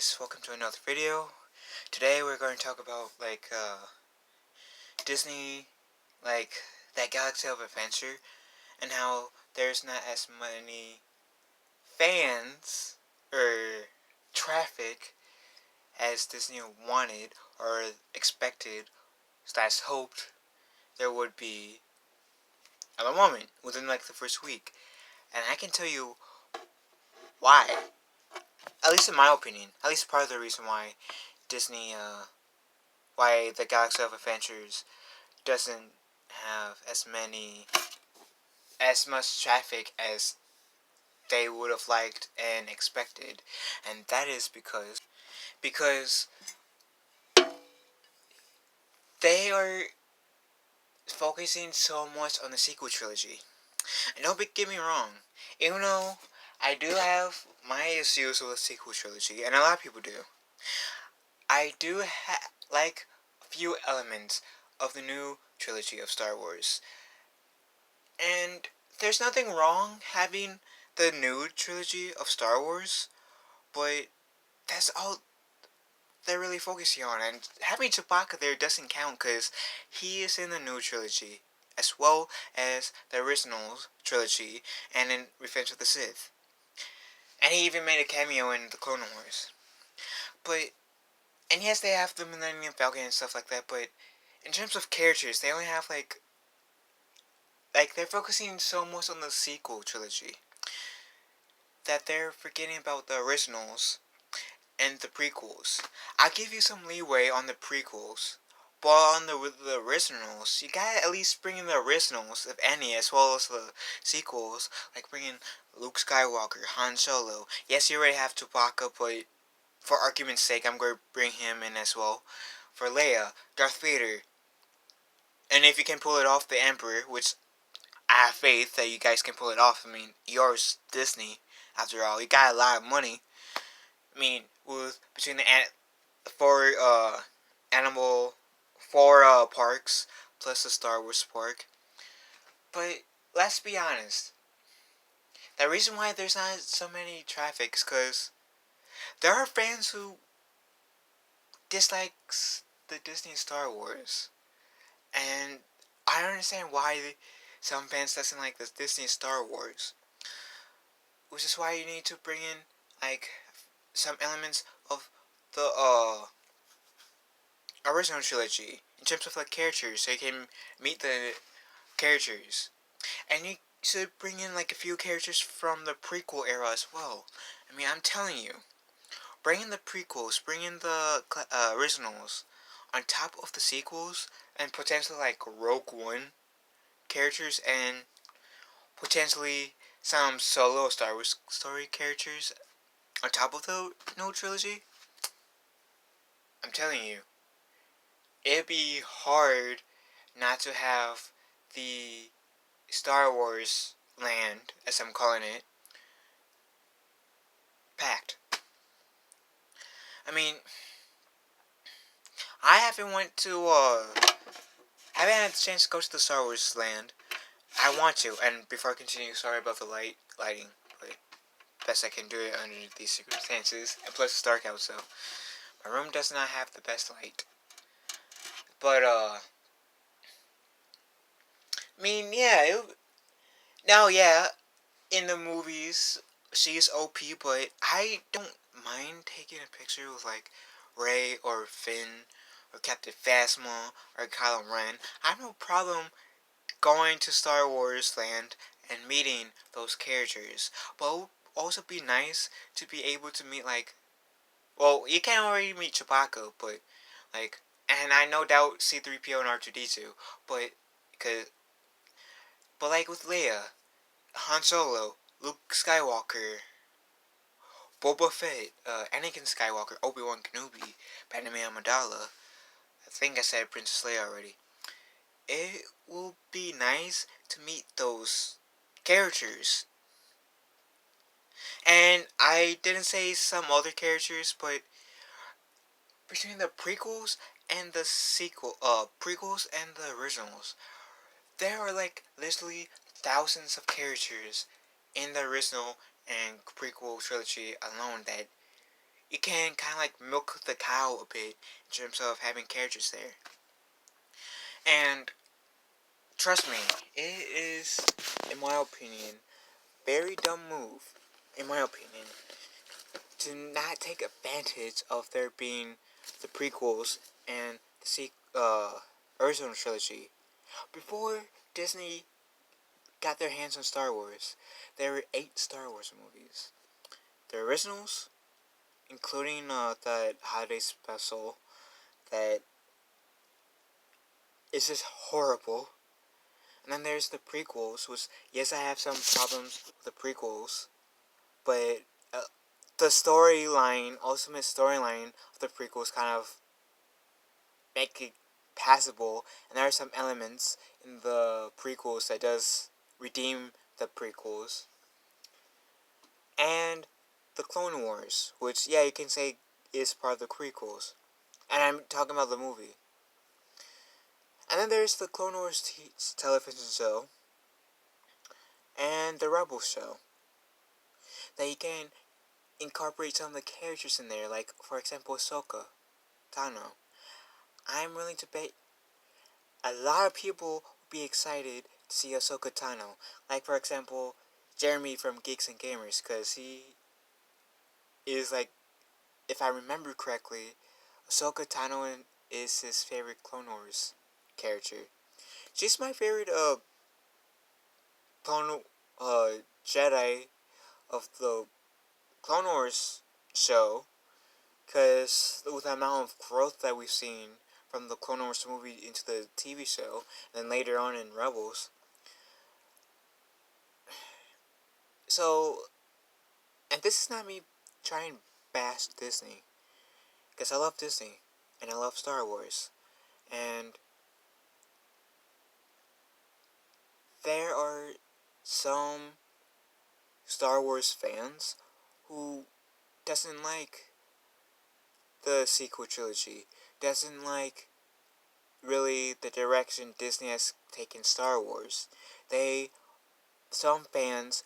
guys, welcome to another video. Today we're going to talk about Disney, like that Galaxy of Adventure, and how there's not as many fans or traffic as Disney wanted or expected slash hoped there would be at the moment within like the first week. And I can tell you why. At least in my opinion, at least part of the reason why Disney why the Galaxy of Adventures doesn't have as much traffic as they would have liked and expected, and that is because they are focusing so much on the sequel trilogy. And don't get me wrong, even though I do have my issues with the sequel trilogy, and a lot of people do, I do like a few elements of the new trilogy of Star Wars. And there's nothing wrong having the new trilogy of Star Wars, but that's all they're really focusing on. And having Chewbacca there doesn't count because he is in the new trilogy, as well as the original trilogy and in Revenge of the Sith. And he even made a cameo in the Clone Wars. But, and yes, they have the Millennium Falcon and stuff like that, but in terms of characters, they only have they're focusing so much on the sequel trilogy that they're forgetting about the originals and the prequels. I'll give you some leeway on the prequels, but on the originals, you gotta at least bring in the originals, if any, as well as the sequels, like bringing Luke Skywalker, Han Solo. Yes, you already have Chewbacca, but for argument's sake, I'm going to bring him in as well. For Leia, Darth Vader, and if you can pull it off, the Emperor, which I have faith that you guys can pull it off. I mean, yours Disney, after all. You got a lot of money. I mean, with between the four animal four parks plus the Star Wars park. But let's be honest. The reason why there's not so many traffic is because there are fans who dislikes the Disney Star Wars, and I don't understand why some fans doesn't like the Disney Star Wars. Which is why you need to bring in like some elements of the original trilogy in terms of like characters, so you can meet the characters, and you should bring in like a few characters from the prequel era as well. I mean, I'm telling you, bring in the prequels, bring in the originals on top of the sequels, and potentially like Rogue One characters and potentially some solo Star Wars story characters on top of the new trilogy. I'm telling you, it'd be hard not to have the Star Wars land, as I'm calling it, packed. I mean, I haven't had the chance to go to the Star Wars land. I want to, and before I continue, sorry about the lighting, but best I can do it under these circumstances, and plus it's dark out, so my room does not have the best light. But, I mean, yeah, now, yeah, in the movies, she's OP, but I don't mind taking a picture with, like, Rey or Finn or Captain Phasma or Kylo Ren. I have no problem going to Star Wars land and meeting those characters. But it would also be nice to be able to meet, like, well, you can already meet Chewbacca, but, like, and I no doubt C-3PO and R2-D2, but, cause, but like with Leia, Han Solo, Luke Skywalker, Boba Fett, Anakin Skywalker, Obi-Wan Kenobi, Padme Amidala. I think I said Princess Leia already. It will be nice to meet those characters. And I didn't say some other characters, but between the prequels and the prequels and the originals, there are like literally thousands of characters in the original and prequel trilogy alone that you can kind of like milk the cow a bit in terms of having characters there. And trust me, it is, in my opinion, very dumb move, in my opinion, to not take advantage of there being the prequels and the original trilogy. Before Disney got their hands on Star Wars, there were 8 Star Wars movies. The originals, including that holiday special that is just horrible. And then there's the prequels, which, yes, I have some problems with the prequels, but the ultimate storyline of the prequels kind of make it passable, and there are some elements in the prequels that does redeem the prequels. And the Clone Wars, which, yeah, you can say is part of the prequels. And I'm talking about the movie. And then there's the Clone Wars television show and the Rebels show. That you can incorporate some of the characters in there, like, for example, Ahsoka Tano. I'm willing to bet a lot of people would be excited to see Ahsoka Tano. Like, for example, Jeremy from Geeks and Gamers, because he is, like, if I remember correctly, Ahsoka Tano is his favorite Clone Wars character. She's my favorite Clone Jedi of the Clone Wars show, because with the amount of growth that we've seen from the Clone Wars movie into the TV show, and then later on in Rebels. So, and this is not me trying to bash Disney, because I love Disney, and I love Star Wars, and there are some Star Wars fans who doesn't like the sequel trilogy, doesn't like really the direction Disney has taken Star Wars. Some fans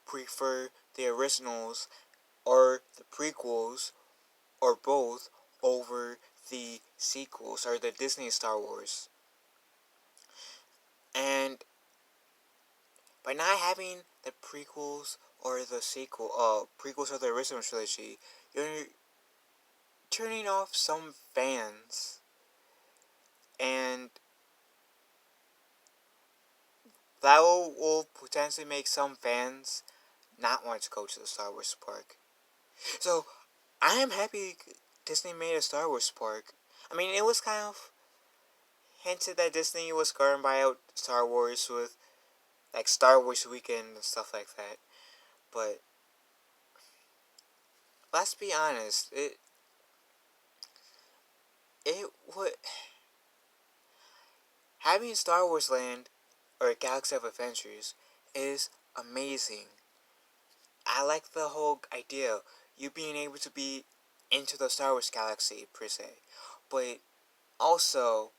prefer the originals or the prequels or both over the sequels or the Disney Star Wars. And by not having the prequels or the prequels or the original trilogy, you're turning off some fans, and that will potentially make some fans not want to go to the Star Wars park. So, I am happy Disney made a Star Wars park. I mean, it was kind of hinted that Disney was going to buy out Star Wars with, like, Star Wars Weekend and stuff like that. But, let's be honest, it would... Having Star Wars Land, or Galaxy of Adventures, is amazing. I like the whole idea, you being able to be into the Star Wars galaxy, per se. But, also,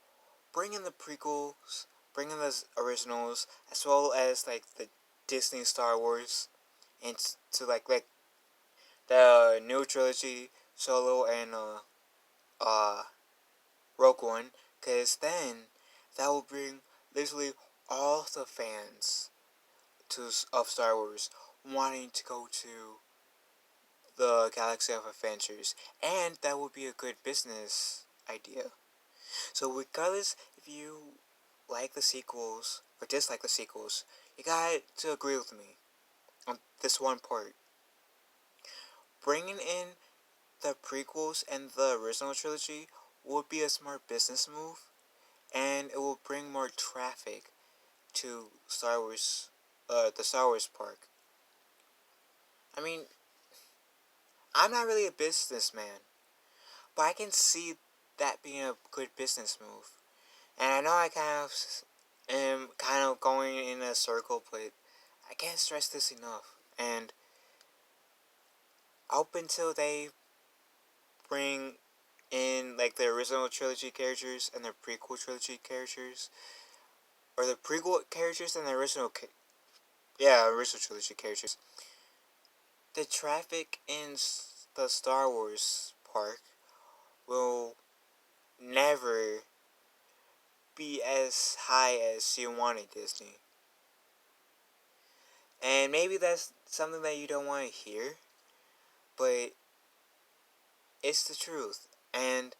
bringing the prequels, bringing the originals, as well as, like, the Disney Star Wars, into, like, the new trilogy, Solo and, Rogue One, because then, that will bring literally all the fans of Star Wars wanting to go to the Galaxy of Adventures, and that would be a good business idea. So regardless if you like the sequels or dislike the sequels, you got to agree with me on this one part. Bringing in the prequels and the original trilogy would be a smart business move, and it will bring more traffic to the Star Wars park. I mean, I'm not really a businessman, but I can see that being a good business move. And I know I am kind of going in a circle, but I can't stress this enough. And up until they bring in, like, the original trilogy characters and the prequel trilogy characters, or the prequel characters and the original trilogy characters, the traffic in the Star Wars park will never be as high as you wanted, Disney. And maybe that's something that you don't want to hear, but it's the truth. And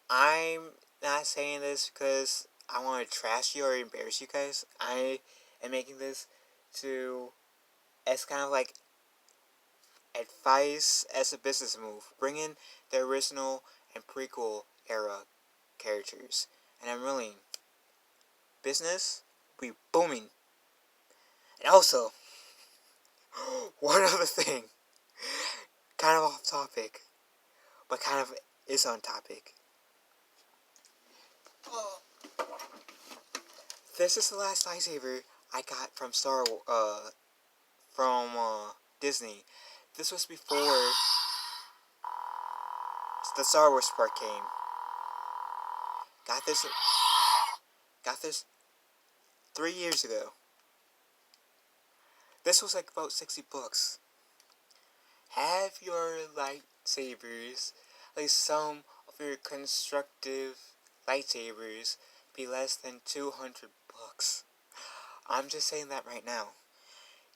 I'm not saying this because I want to trash you or embarrass you guys. I am making this to as kind of like advice as a business move. Bring in the original and prequel era characters. And I'm willing. Business will be booming. And also, one other thing. Kind of off topic, but kind of is on topic. This is the last lightsaber I got from Disney. This was before the Star Wars part came. Got this 3 years ago. This was like about $60. Have your lightsabers, at least some of your constructive lightsabers, be less than $200. I'm just saying that right now.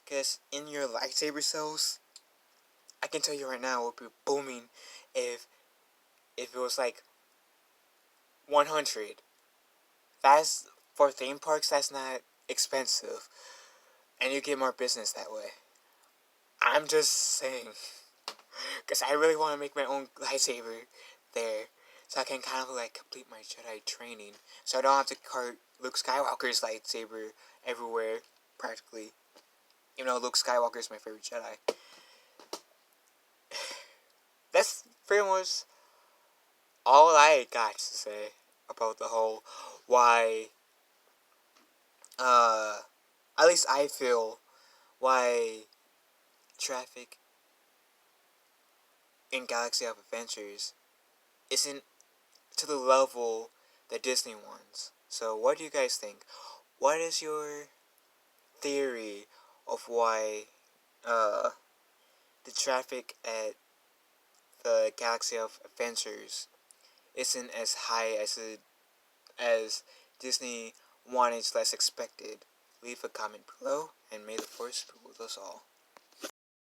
Because in your lightsaber sales, I can tell you right now, it would be booming if it was like 100. That's, for theme parks, that's not expensive. And you get more business that way. I'm just saying. Because I really want to make my own lightsaber there. So I can kind of like complete my Jedi training. So I don't have to cart Luke Skywalker's lightsaber everywhere, practically. Even though Luke Skywalker is my favorite Jedi. That's pretty much all I got to say about the whole why, at least I feel why traffic in Galaxy of Adventures isn't to the level that Disney wants. So what do you guys think? What is your theory of why the traffic at the Galaxy of Adventures isn't as high as Disney wanted / expected? Leave a comment below, and may the force be with us all.